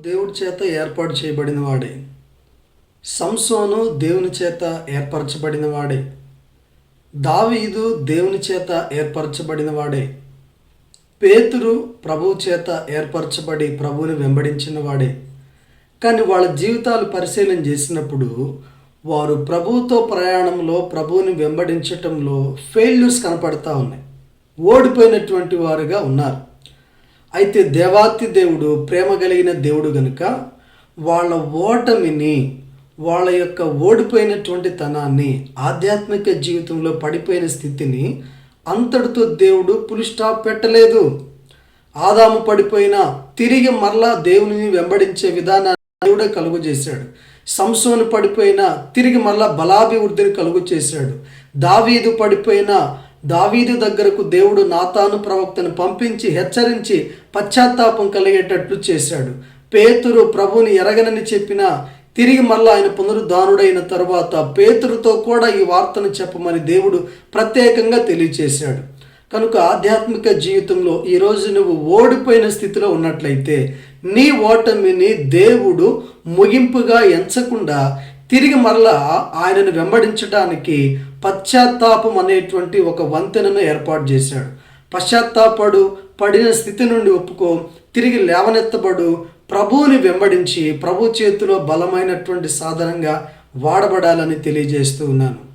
దేవుడి చేత ఏర్పాటు చేయబడిన వాడే. సంసోను దేవుని చేత ఏర్పరచబడిన వాడే. దావీదు దేవుని చేత ఏర్పరచబడిన వాడే. పేతురు ప్రభువు చేత ఏర్పరచబడి ప్రభువుని వెంబడించిన వాడే. కానీ వాళ్ళ జీవితాలు పరిశీలన చేసినప్పుడు వారు ప్రభువుతో ప్రయాణంలో ప్రభువుని వెంబడించటంలో ఫెయిల్యూర్స్ కనపడతా ఉన్నాయి. ఓడిపోయినటువంటి వారుగా ఉన్నారు. అయితే దేవాతి దేవుడు ప్రేమ కలిగిన దేవుడు గనుక వాళ్ళ ఓటమిని, వాళ్ళ యొక్క ఓడిపోయినటువంటి తనాన్ని, ఆధ్యాత్మిక జీవితంలో పడిపోయిన స్థితిని అంతటితో దేవుడు ఫుల్ స్టాప్ పెట్టలేదు. ఆదాము పడిపోయినా తిరిగి మరలా దేవుని వెంబడించే విధానాన్ని దేవుడే కలుగు చేశాడు. సంసోను పడిపోయినా తిరిగి మరలా బలాభివృద్ధిని కలుగు చేశాడు. దావీదు పడిపోయినా దావీదు దగ్గరకు దేవుడు నాతాను ప్రవక్తను పంపించి హెచ్చరించి పశ్చాత్తాపం కలిగేటట్లు చేశాడు. పేతురు ప్రభువుని ఎరగనని చెప్పినా తిరిగి మళ్ళీ ఆయన పునరుద్ధానుడైన తరువాత పేతురుతో కూడా ఈ వార్తను చెప్పమని దేవుడు ప్రత్యేకంగా తెలియచేశాడు. కనుక ఆధ్యాత్మిక జీవితంలో ఈరోజు నువ్వు ఓడిపోయిన స్థితిలో ఉన్నట్లయితే నీ ఓటమిని దేవుడు ముగింపుగా ఎంచకుండా తిరిగి మరలా ఆయనను వెంబడించడానికి పశ్చాత్తాపం అనేటువంటి ఒక వంతెనను ఏర్పాటు చేశాడు. పడిన స్థితి నుండి ఒప్పుకో, తిరిగి లేవనెత్తబడు, ప్రభువుని వెంబడించి ప్రభు చేతిలో బలమైనటువంటి సాధనంగా వాడబడాలని తెలియజేస్తూ ఉన్నాను.